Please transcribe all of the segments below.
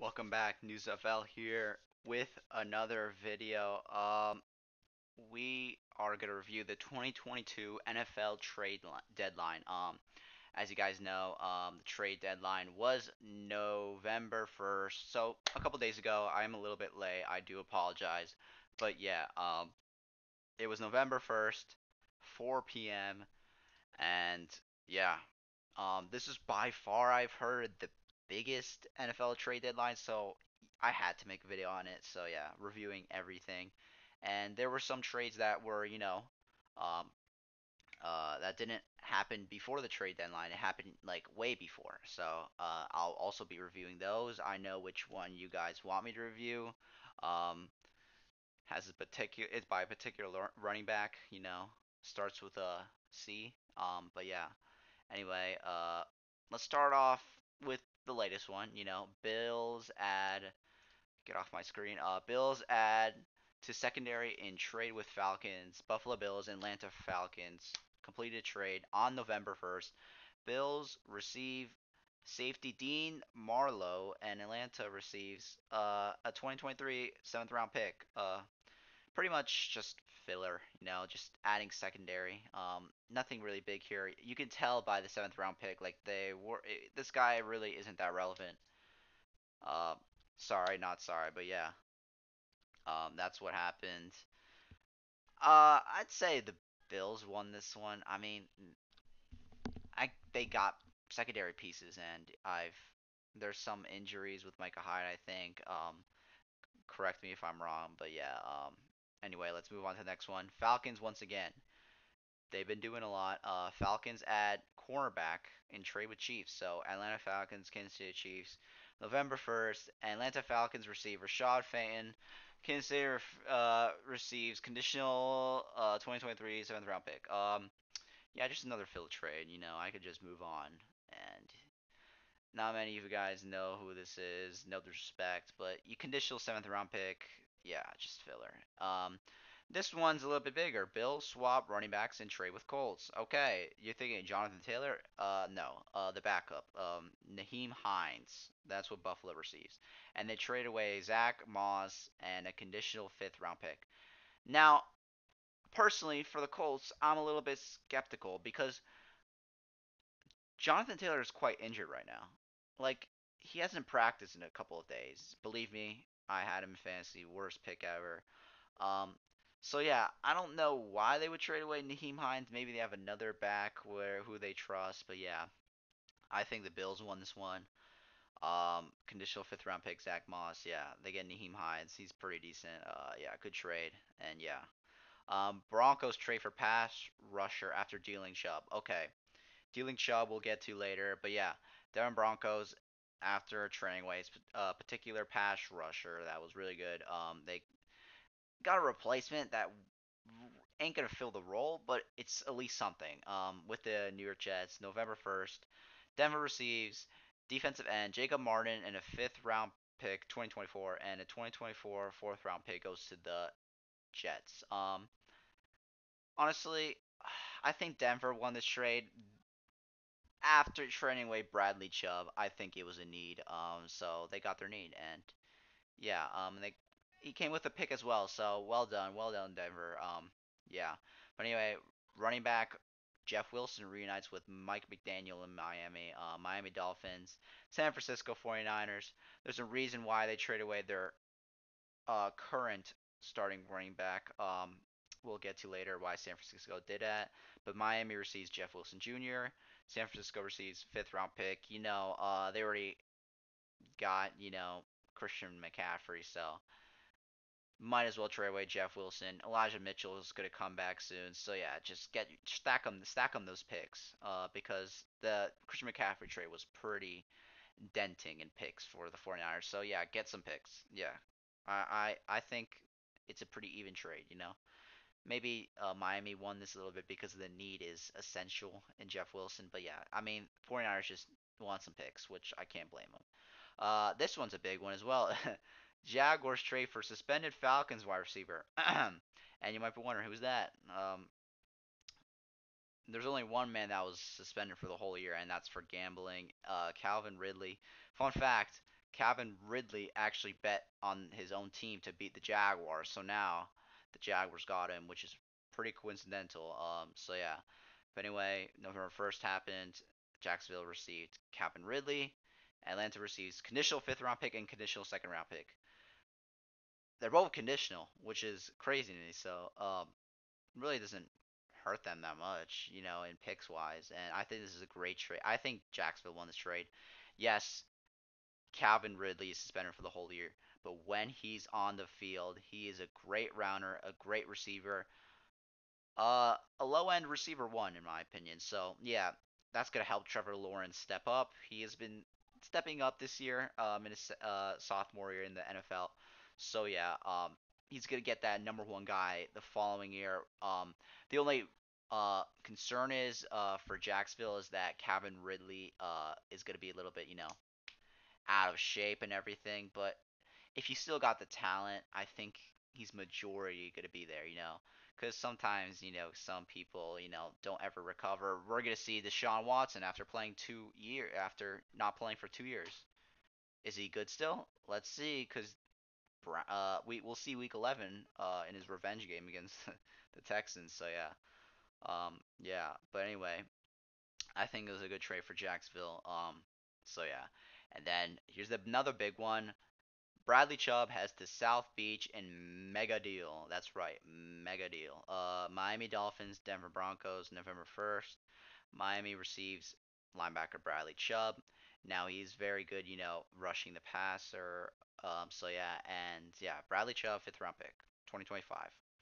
Welcome back, NewsFL here with another video. We are gonna review the 2022 NFL deadline. As you guys know, the trade deadline was November 1st. So a couple days ago. I'm a little bit late. I do apologize, but yeah, it was November 1st, 4 p.m. And yeah, this is by far I've heard the biggest NFL trade deadline, so I had to make a video on it. So yeah, reviewing everything, and there were some trades that were um, that didn't happen before the trade deadline. It happened like way before. So I'll also be reviewing those. I know which one you guys want me to review. Um, has a particular it's by a particular running back. Starts with a C. But yeah. Anyway, let's start off with the latest one. Bills add. Get off my screen. Bills add to secondary in trade with Falcons. Buffalo Bills, Atlanta Falcons completed trade on November 1st. Bills receive safety Dean Marlowe, and Atlanta receives a 2023 seventh round pick. Pretty much just filler, just adding secondary. Nothing really big here. You can tell by the seventh round pick, like this guy really isn't that relevant. Uh, Sorry, not sorry, but yeah, that's what happened. I'd say the Bills won this one. I mean, they got secondary pieces, and there's some injuries with Micah Hyde, I think. Correct me if I'm wrong, but yeah. Anyway, let's move on to the next one. Falcons once again. They've been doing a lot. Falcons add cornerback in trade with Chiefs. So Atlanta Falcons, Kansas City Chiefs. November 1st, Atlanta Falcons receive Rashad Fenton. Kansas City receives conditional 2023 seventh round pick. Yeah, just another fill trade. I could just move on. And not many of you guys know who this is. No disrespect, but you conditional seventh round pick. Yeah, just filler. This one's a little bit bigger. Bills swap running backs and trade with Colts. Okay, you're thinking Jonathan Taylor? No. The backup. Naheem Hines. That's what Buffalo receives, and they trade away Zach Moss and a conditional fifth round pick. Now, personally, for the Colts, I'm a little bit skeptical because Jonathan Taylor is quite injured right now. Like, he hasn't practiced in a couple of days. Believe me, I had him in fantasy, worst pick ever. Um, so yeah, I don't know why they would trade away Naheem Hines. Maybe they have another back who they trust, but yeah, I think the Bills won this one. Conditional fifth round pick Zach Moss. Yeah, they get Naheem Hines. He's pretty decent. Yeah, good trade. And yeah, Broncos trade for pass rusher after dealing Chubb. Okay, dealing Chubb we'll get to later, but yeah, Denver Broncos after trading away a particular pass rusher that was really good. They got a replacement that ain't gonna fill the role, but it's at least something. With the New York Jets, November 1st, Denver receives defensive end Jacob Martin and a fifth round pick 2024, and a 2024 fourth round pick goes to the Jets. Honestly, I think Denver won this trade after trading away Bradley Chubb. I think it was a need. So they got their need, and yeah, he came with a pick as well. So well done, Denver. Yeah. But anyway, running back Jeff Wilson reunites with Mike McDaniel in Miami. Miami Dolphins, San Francisco 49ers. There's a reason why they trade away their current starting running back. We'll get to later why San Francisco did that. But Miami receives Jeff Wilson Jr. San Francisco receives fifth round pick. They already got Christian McCaffrey, so might as well trade away Jeff Wilson. Elijah Mitchell is going to come back soon, so yeah, just stack them those picks. Because the Christian McCaffrey trade was pretty denting in picks for the 49ers. So yeah, get some picks. Yeah, I think it's a pretty even trade. Maybe Miami won this a little bit because the need is essential in Jeff Wilson, but yeah, I mean 49ers just want some picks, which I can't blame them. This one's a big one as well. Jaguars trade for suspended Falcons wide receiver. And you might be wondering who's that. There's only one man that was suspended for the whole year, and that's for gambling. Calvin Ridley. Fun fact: Calvin Ridley actually bet on his own team to beat the Jaguars, so now the Jaguars got him, which is pretty coincidental. So yeah. But anyway, November 1st happened. Jacksonville received Calvin Ridley. Atlanta receives conditional fifth round pick and conditional second round pick. They're both conditional, which is crazy to me. So really doesn't hurt them that much, in picks wise. And I think this is a great trade. I think Jacksonville won this trade. Yes, Calvin Ridley is suspended for the whole year, but when he's on the field, he is a great rounder, a great receiver, a low end receiver one in my opinion. So yeah, that's gonna help Trevor Lawrence step up. He has been stepping up this year, in his sophomore year in the NFL. So yeah, he's gonna get that number one guy the following year. The only concern is for Jacksonville is that Calvin Ridley is gonna be a little bit, out of shape and everything. But if you still got the talent, I think he's majority going to be there, Because sometimes, some people, don't ever recover. We're going to see Deshaun Watson after not playing for 2 years. Is he good still? Let's see, because we'll see week 11 in his revenge game against the Texans. So yeah, yeah. But anyway, I think it was a good trade for Jacksonville. So yeah, and then here's another big one. Bradley Chubb has the South Beach and mega deal. That's right, mega deal. Miami Dolphins, Denver Broncos, November 1st. Miami receives linebacker Bradley Chubb. Now he's very good, rushing the passer. So yeah, and yeah, Bradley Chubb, fifth round pick, 2025,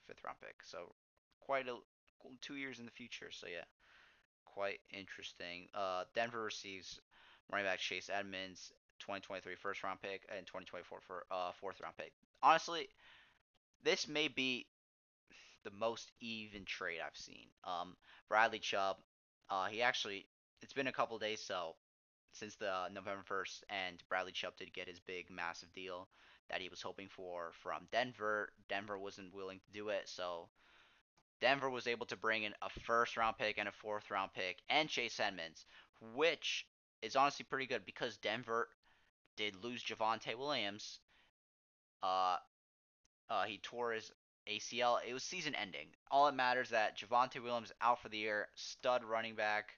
fifth round pick. So quite a 2 years in the future. So yeah, quite interesting. Denver receives running back Chase Edmonds, 2023 first round pick, and 2024 for fourth round pick. Honestly, this may be the most even trade I've seen. Bradley Chubb, he actually, it's been a couple days since the November 1st, and Bradley Chubb did get his big massive deal that he was hoping for from Denver. Denver wasn't willing to do it, so Denver was able to bring in a first round pick and a fourth round pick and Chase Edmonds, which is honestly pretty good because Denver did lose Javonte Williams. Uh, he tore his ACL. It was season ending. All it matters is that Javonte Williams out for the year, stud running back,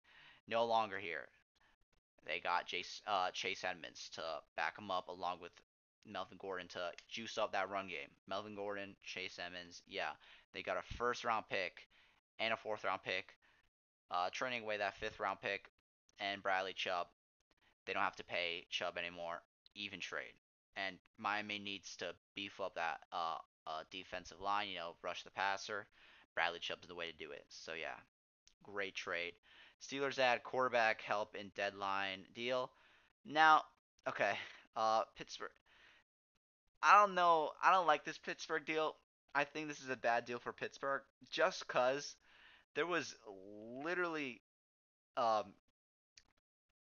no longer here. They got Chase Edmonds to back him up along with Melvin Gordon to juice up that run game. Melvin Gordon, Chase Edmonds, yeah. They got a first round pick and a fourth round pick, trading away that fifth round pick and Bradley Chubb. They don't have to pay Chubb anymore. Even trade. And Miami needs to beef up that defensive line, rush the passer. Bradley Chubb's the way to do it. So yeah, great trade. Steelers add quarterback help in deadline deal. Now, okay, Pittsburgh. I don't know. I don't like this Pittsburgh deal. I think this is a bad deal for Pittsburgh just cuz there was literally um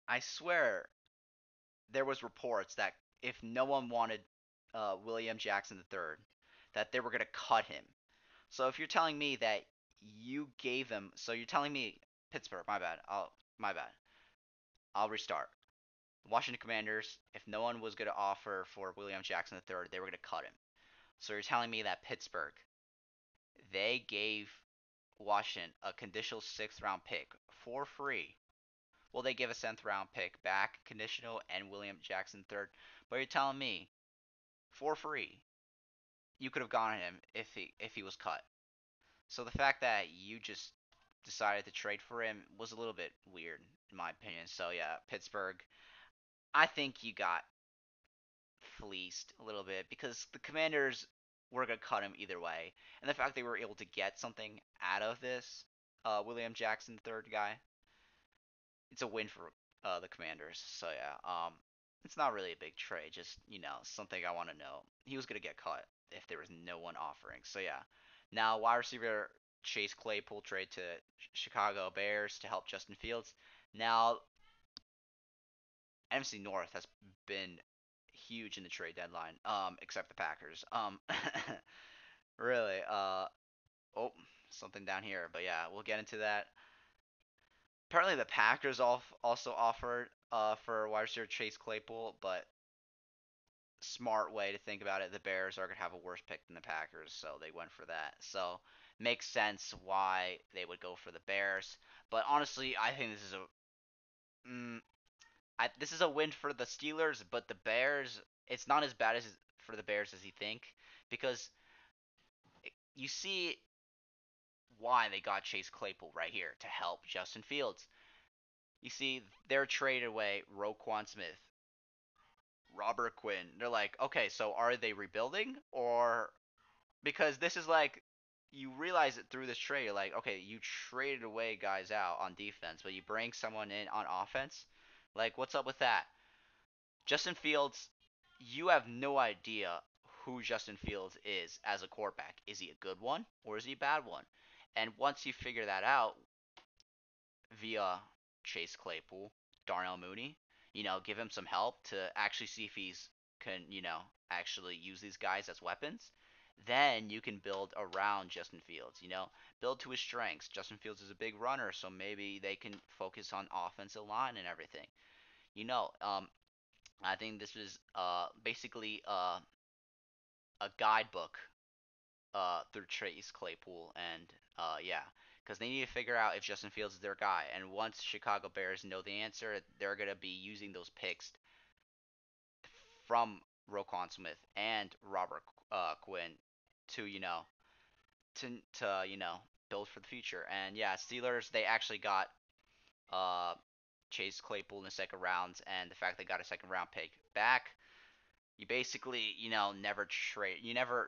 I swear there was reports that if no one wanted William Jackson III, that they were going to cut him. So if you're telling me that you gave them, so you're telling me Pittsburgh, my bad. I'll restart. Washington Commanders, if no one was going to offer for William Jackson III, they were going to cut him. So you're telling me that Pittsburgh, they gave Washington a conditional sixth round pick for free. Well, they give a seventh round pick back, conditional, and William Jackson third. But you're telling me for free you could have gotten him if he was cut. So the fact that you just decided to trade for him was a little bit weird in my opinion. So yeah, Pittsburgh, I think you got fleeced a little bit because the Commanders were gonna cut him either way, and the fact they were able to get something out of this William Jackson third guy, it's a win for the Commanders. So yeah, it's not really a big trade, just something I want to know. He was gonna get cut if there was no one offering. So yeah, now wide receiver Chase Claypool trade to Chicago Bears to help Justin Fields. Now NFC North has been huge in the trade deadline, except the Packers. Really, oh, something down here, but yeah, we'll get into that. Apparently, the Packers also offered for wide receiver Chase Claypool, but smart way to think about it. The Bears are gonna have a worse pick than the Packers, so they went for that. So makes sense why they would go for the Bears. But honestly, I think mm, this is a win for the Steelers, but the Bears, it's not as bad as for the Bears as you think, because you see why they got Chase Claypool right here to help Justin Fields. You see, they're traded away Roquan Smith, Robert Quinn. They're like, okay, so are they rebuilding, or because this is like you realize it through this trade, like, okay, you traded away guys out on defense, but you bring someone in on offense. Like, what's up with that? Justin Fields, you have no idea who Justin Fields is as a quarterback. Is he a good one or is he a bad one? And once you figure that out via Chase Claypool, Darnell Mooney, give him some help to actually see if he's can, actually use these guys as weapons, then you can build around Justin Fields, build to his strengths. Justin Fields is a big runner, so maybe they can focus on offensive line and everything. You know, um, I think this is basically a guidebook through Chase Claypool, and yeah, because they need to figure out if Justin Fields is their guy. And once Chicago Bears know the answer, they're gonna be using those picks from Roquan Smith and Robert Quinn to to build for the future. And yeah, Steelers, they actually got uh Chase Claypool in the second round, and the fact they got a second round pick back, you basically, you never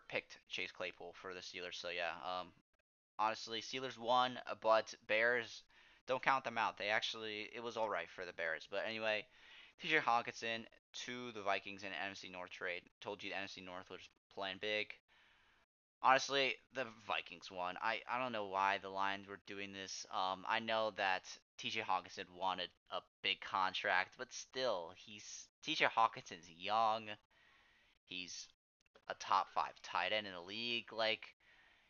picked Chase Claypool for the Steelers. So yeah, honestly, Steelers won, but Bears, don't count them out. It was all right for the Bears. But anyway, TJ Hawkinson to the Vikings in NFC North trade. Told you the NFC North was playing big. Honestly, the Vikings won. I don't know why the Lions were doing this. I know that TJ Hawkinson wanted a big contract, but still, TJ Hawkinson's young. He's a top five tight end in the league. Like,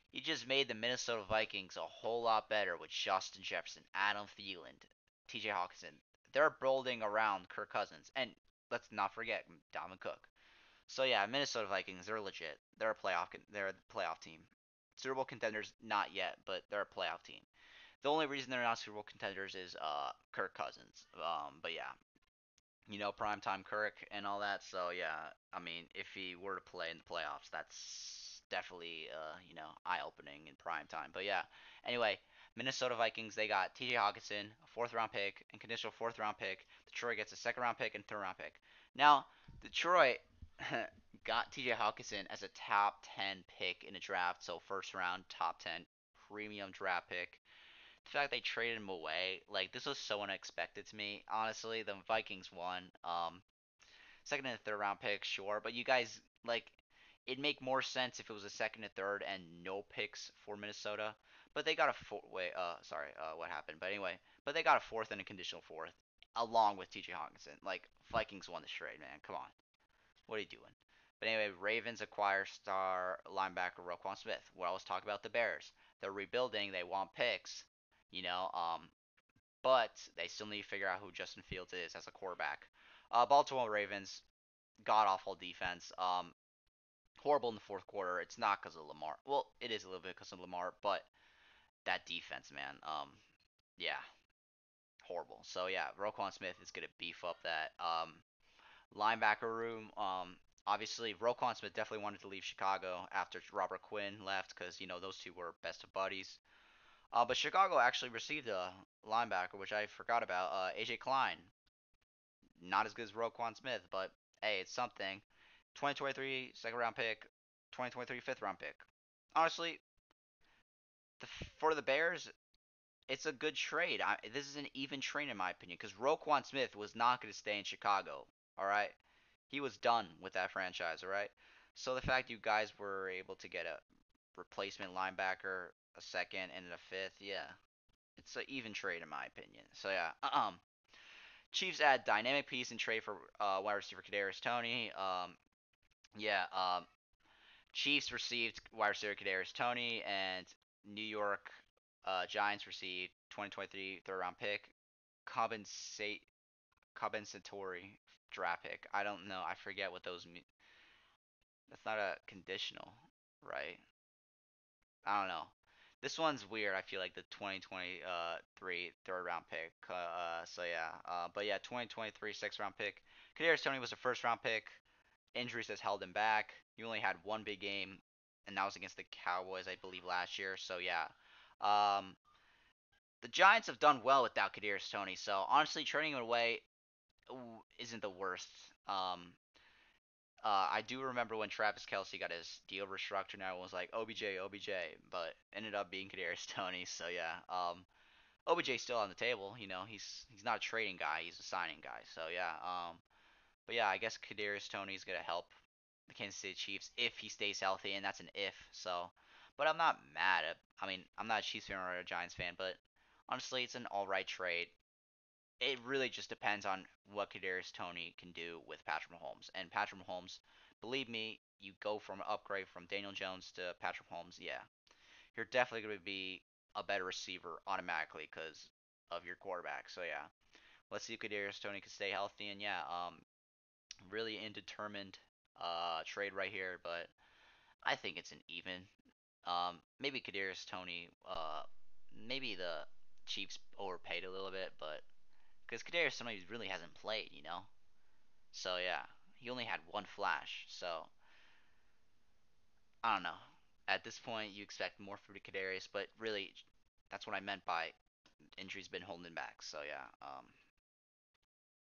he just made the Minnesota Vikings a whole lot better with Justin Jefferson, Adam Thielen, T.J. Hawkinson. They're building around Kirk Cousins, and let's not forget Dalvin Cook. So yeah, Minnesota Vikings, they're legit. They're a playoff team. Super Bowl contenders, not yet, but they're a playoff team. The only reason they're not Super Bowl contenders is Kirk Cousins. But yeah, primetime Kirk and all that. So yeah, I mean, if he were to play in the playoffs, that's definitely eye opening in prime time. But yeah, anyway, Minnesota Vikings, they got T.J. Hawkinson, a fourth round pick, and conditional fourth round pick. Detroit gets a second round pick and third round pick. Now, Detroit got T.J. Hawkinson as a top 10 pick in the draft, so first round top 10 premium draft pick. The fact they traded him away, like, this was so unexpected to me. Honestly, the Vikings won. Second and third round picks, sure, but you guys, like, it'd make more sense if it was a second and third and no picks for Minnesota. But they got a sorry, what happened? But anyway, but they got a fourth and a conditional fourth along with T.J. Hawkinson. Like, Vikings won the trade, man. Come on, what are you doing? But anyway, Ravens acquire star linebacker Roquan Smith. Well, let's talk about the Bears. They're rebuilding. They want picks. You know, um, but they still need to figure out who Justin Fields is as a quarterback. Baltimore Ravens, god awful defense. Horrible in the fourth quarter. It's not because of Lamar. Well, it is a little bit because of Lamar, but that defense, man. Yeah, horrible. So yeah, Roquan Smith is gonna beef up that linebacker room. Obviously, Roquan Smith definitely wanted to leave Chicago after Robert Quinn left because those two were best of buddies. But Chicago actually received a linebacker, which I forgot about. AJ Klein, not as good as Roquan Smith, but hey, it's something. 2023 second round pick, 2023 fifth round pick. Honestly, for the Bears, it's a good trade. This is an even trade in my opinion because Roquan Smith was not going to stay in Chicago. All right, he was done with that franchise. All right, so the fact you guys were able to get a replacement linebacker, a second, and a fifth, yeah, it's an even trade in my opinion. So yeah, Chiefs add dynamic piece and trade for wide receiver Kadarius Toney. Yeah, Chiefs received wide receiver Kadarius Toney, and New York Giants received 2023 third round pick, compensate compensatory draft pick. I don't know. I forget what those mean. That's not a conditional, right? I don't know. This one's weird. I feel like the 2023 third round pick. So yeah. But yeah, 2023 sixth round pick. Kadarius Toney was a first round pick. Injuries has held him back. He only had one big game, and that was against the Cowboys, I believe, last year. So yeah. Um, the Giants have done well without Kadarius Toney. So honestly, trading him away isn't the worst. I do remember when Travis Kelce got his deal restructured, and everyone was like, OBJ, OBJ, but ended up being Kadarius Toney. So yeah, OBJ's still on the table. He's not a trading guy; he's a signing guy. So yeah, but yeah, I guess Kadarius Toney is gonna help the Kansas City Chiefs if he stays healthy, and that's an if. So, but I'm not mad at. I mean, I'm not a Chiefs fan or a Giants fan, but honestly, it's an all right trade. It really just depends on what Kadarius Toney can do with Patrick Mahomes. And Patrick Mahomes, believe me, you go from an upgrade from Daniel Jones to Patrick Mahomes, yeah, you're definitely going to be a better receiver automatically because of your quarterback. So yeah, let's see if Kadarius Toney can stay healthy. And yeah, really indeterminate trade right here, but I think it's an even. Maybe Kadarius Toney, maybe the Chiefs overpaid a little bit, but because Kadarius Toney really hasn't played. So yeah, he only had one flash. So I don't know. At this point, you expect more from Kadarius, but really, that's what I meant by injuries been holding him back. So yeah.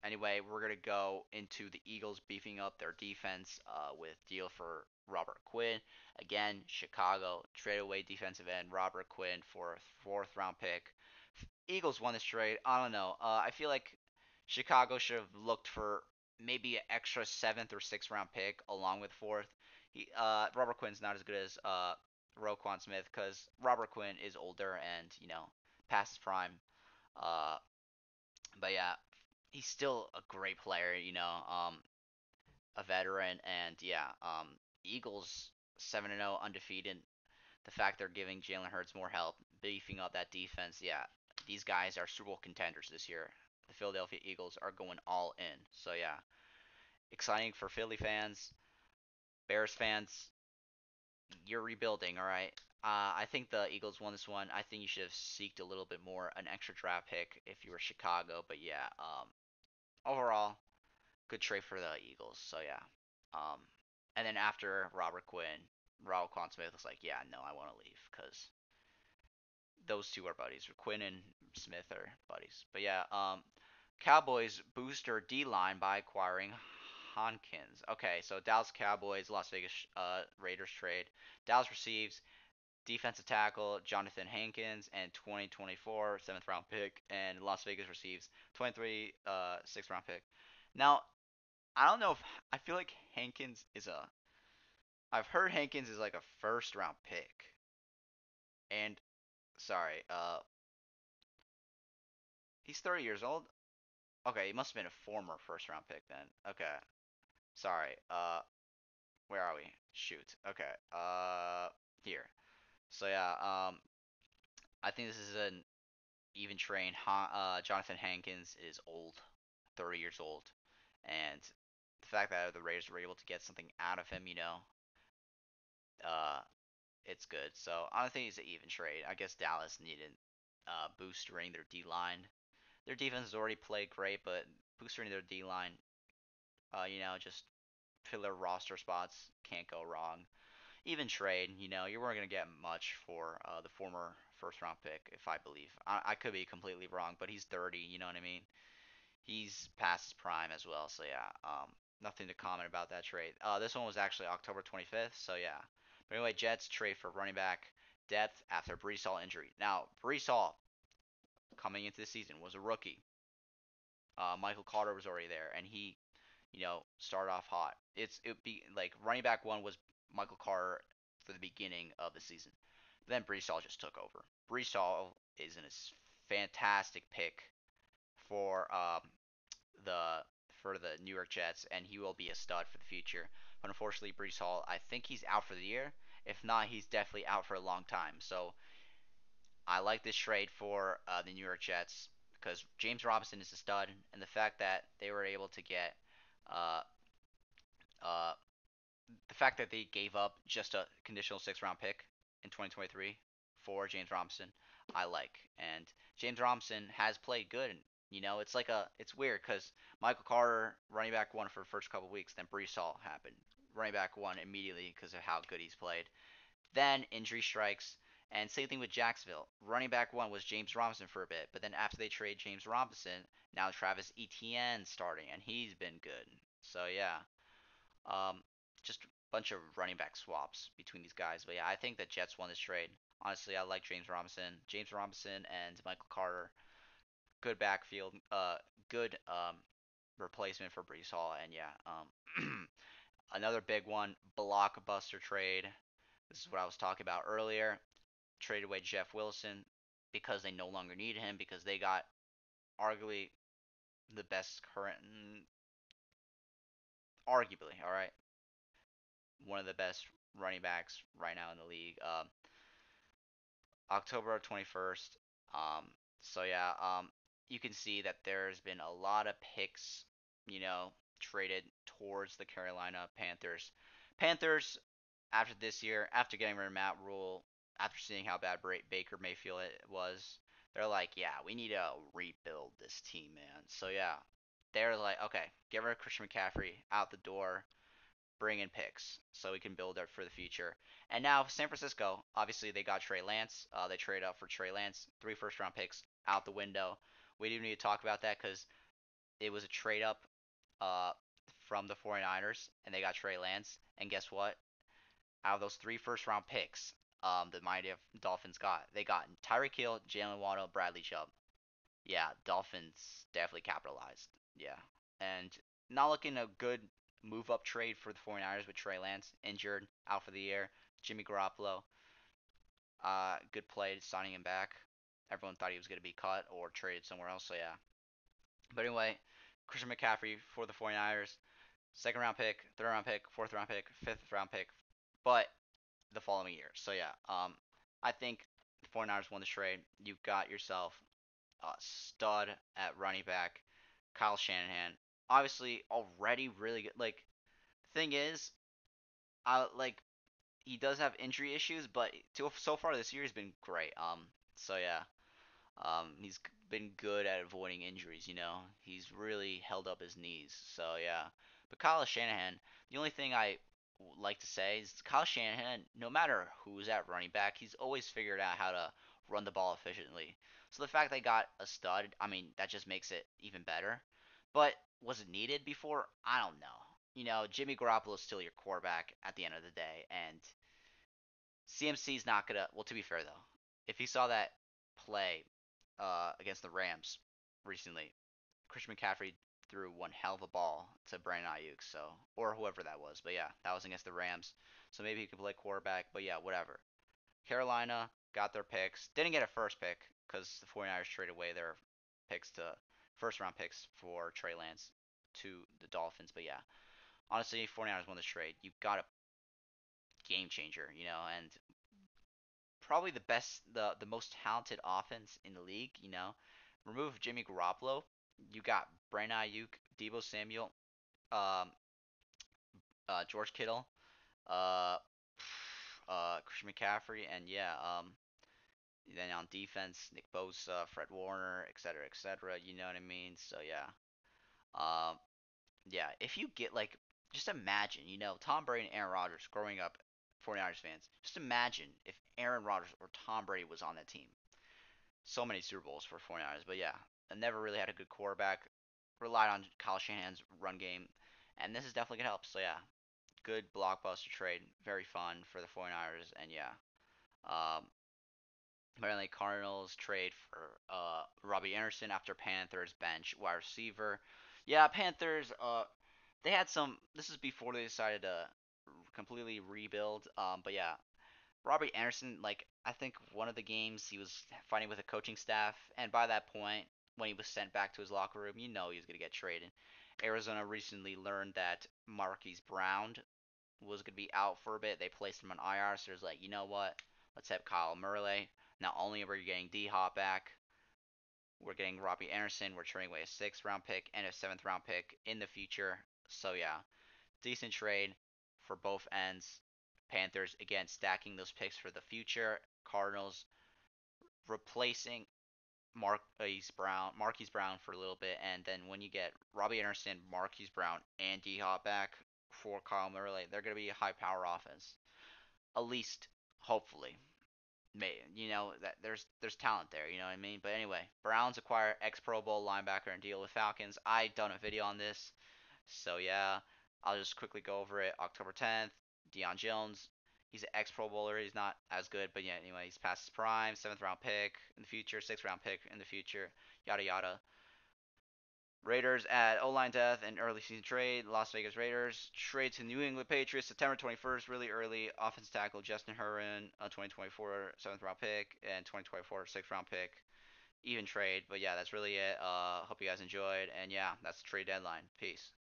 Anyway, we're gonna go into the Eagles beefing up their defense with deal for Robert Quinn. Again, Chicago trade away defensive end Robert Quinn for a fourth round pick. Eagles won this trade. I don't know. I feel like Chicago should have looked for maybe an extra seventh or sixth round pick along with fourth. Robert Quinn's not as good as Roquan Smith because Robert Quinn is older and past his prime. Uh, but yeah, he's still a great player. A veteran, and yeah, Eagles 7-0 undefeated. The fact they're giving Jalen Hurts more help, beefing up that defense, yeah, these guys are Super Bowl contenders this year. The Philadelphia Eagles are going all in. So yeah, exciting for Philly fans, Bears fans. You're rebuilding, all right. I think the Eagles won this one. I think you should have seeked a little bit more, an extra draft pick if you were Chicago. But yeah, overall, good trade for the Eagles. So yeah, um, and then after Robert Quinn, Raul Smith was like, yeah, no, I want to leave because those two are buddies. Quinn and Smith are buddies. But yeah, Cowboys boost their D line by acquiring Hankins. Okay, so Dallas Cowboys, Las Vegas Raiders trade. Dallas receives defensive tackle Jonathan Hankins and 2024 seventh round pick, and Las Vegas receives 23 sixth round pick. Now, I don't know if I feel like Hankins is a. I've heard Hankins is like a first round pick, and sorry, he's 30 years old. Okay, he must have been a former first round pick then. Okay. Sorry. Where are we? Shoot. Okay. Here. So yeah, I think this is an even train. Jonathan Hankins is old, 30 years old, and the fact that the Raiders were able to get something out of him, uh, it's good. So I don't think it's an even trade. I guess Dallas needed boostering their D line. Their defense has already played great, but boostering their D line, just filler roster spots can't go wrong. Even trade, you weren't going to get much for the former first round pick, if I believe. I could be completely wrong, but he's 30, you know what I mean? He's past his prime as well, so yeah. Nothing to comment about that trade. This one was actually October 25th, so yeah. But anyway, Jets trade for running back depth after Brees Hall injury. Now, Brees Hall, coming into the season, was a rookie. Michael Carter was already there, and he started off hot. It be like running back one was Michael Carter for the beginning of the season. But then Brees Hall just took over. Brees Hall is a fantastic pick for the for the New York Jets, and he will be a stud for the future. But unfortunately, Brees Hall, I think he's out for the year. If not, he's definitely out for a long time. So I like this trade for the New York Jets because James Robinson is a stud, and the fact that they were able to get uh, uh, fact that they gave up just a conditional 6th round pick in 2023 for James Robinson, I like. And James Robinson has played good. It's like it's weird because Michael Carter, running back one for the first couple weeks, then Brees Hall happened, running back one immediately because of how good he's played. Then injury strikes, and same thing with Jacksonville. Running back one was James Robinson for a bit, but then after they trade James Robinson, now Travis Etienne starting, and he's been good. So yeah, um, just a bunch of running back swaps between these guys. But yeah, I think the Jets won this trade. Honestly, I like James Robinson. James Robinson and Michael Carter, good backfield, good replacement for Brees Hall, and yeah, another big one, blockbuster trade. This is what I was talking about earlier. Traded away Jeff Wilson because they no longer needed him because they got arguably the best current, arguably, all right, one of the best running backs right now in the league. October 21st. So yeah, you can see that there's been a lot of picks, traded towards the Carolina Panthers. Panthers, after this year, after getting rid of Matt Rule, after seeing how bad Baker Mayfield it was, they're like, yeah, we need to rebuild this team, man. So yeah, they're like, okay, get rid of Christian McCaffrey out the door, bring in picks so we can build up for the future. And now San Francisco, obviously they got Trey Lance. They traded up for Trey Lance, 3 first-round picks out the window. We didn't need to talk about that because it was a trade up uh, from the 49ers, and they got Trey Lance. And guess what? Out of those 3 first-round picks, the Mighty Dolphins they got Tyreek Hill, Jalen Waddle, Bradley Chubb. Yeah, Dolphins definitely capitalized. Yeah, and not looking a good move up trade for the 49ers with Trey Lance injured out for the year. Jimmy Garoppolo, good play signing him back. Everyone thought he was going to be cut or traded somewhere else. So yeah. But anyway, Christian McCaffrey for the 49ers, 2nd-round pick, 3rd-round pick, 4th-round pick, 5th-round pick, but the following year. So yeah, I think the 49ers won the trade. You've got yourself stud at running back, Kyle Shanahan. Obviously, already really good. Like, the thing is, like he does have injury issues, but so far this year he's been great. So yeah, he's been good at avoiding injuries. He's really held up his knees. So yeah, but Kyle Shanahan, the only thing I like to say is Kyle Shanahan, no matter who's at running back, he's always figured out how to run the ball efficiently. So the fact they got a stud, I mean, that just makes it even better. But was it needed before? I don't know. Jimmy Garoppolo is still your quarterback at the end of the day, and CMC's not gonna. Well, to be fair though, if you saw that play against the Rams recently, Christian McCaffrey threw one hell of a ball to Brandon Ayuk, so or whoever that was. But yeah, that was against the Rams, so maybe he could play quarterback. But yeah, whatever. Carolina got their picks. Didn't get a first pick because the 49ers traded away their picks to 1st-round picks for Trey Lance to the Dolphins. But yeah, honestly, 49ers won this trade. You got a game changer, and probably the most talented offense in the league. Remove Jimmy Garoppolo, you got Brandon Ayuk, Deebo Samuel, um, George Kittle, uh, Christian McCaffrey, and yeah, then on defense, Nick Bosa, Fred Warner, et cetera. You know what I mean? So yeah, um, yeah. If you get like, just imagine, Tom Brady and Aaron Rodgers growing up, 49ers fans. Just imagine if Aaron Rodgers or Tom Brady was on that team. So many Super Bowls for 49ers, but yeah, I never really had a good quarterback. Relied on Kyle Shanahan's run game, and this is definitely gonna help. So yeah, good blockbuster trade, very fun for the 49ers, and yeah. Um, Apparently Cardinals trade for Robbie Anderson after Panthers bench wide receiver. Yeah, Panthers. They had some. This is before they decided to completely rebuild. But yeah, Robbie Anderson, like I think one of the games he was fighting with a coaching staff, and by that point, when he was sent back to his locker room, he was gonna get traded. Arizona recently learned that Marquise Brown was gonna be out for a bit. They placed him on IR, so there's like, you know what? Let's have Kyle Murray. Not only are we getting D Hop back, we're getting Robbie Anderson. We're trading away a 6th-round pick and a 7th-round pick in the future. So yeah, decent trade. for both ends. Panthers again stacking those picks for the future. Cardinals replacing Marquise Brown for a little bit, and then when you get Robbie Anderson, Marquise Brown, and D Hop back for Kyle Murray, they're gonna be a high power offense. At least, hopefully. That there's talent there. You know what I mean? But anyway, Browns acquire ex Pro Bowl linebacker and deal with Falcons. I done a video on this, so yeah, I'll just quickly go over it. October 10th, Deion Jones. He's an ex Pro Bowler. He's not as good, but yeah, anyway, he's past his prime. Seventh round pick in the future, sixth round pick in the future. Yada yada. Raiders at O-line death and early season trade. Las Vegas Raiders trade to New England Patriots September 21st, really early. Offense tackle Justin Herron, a 2024 seventh round pick and 2024 sixth round pick. Even trade, but yeah, that's really it. Hope you guys enjoyed, and yeah, that's the trade deadline. Peace.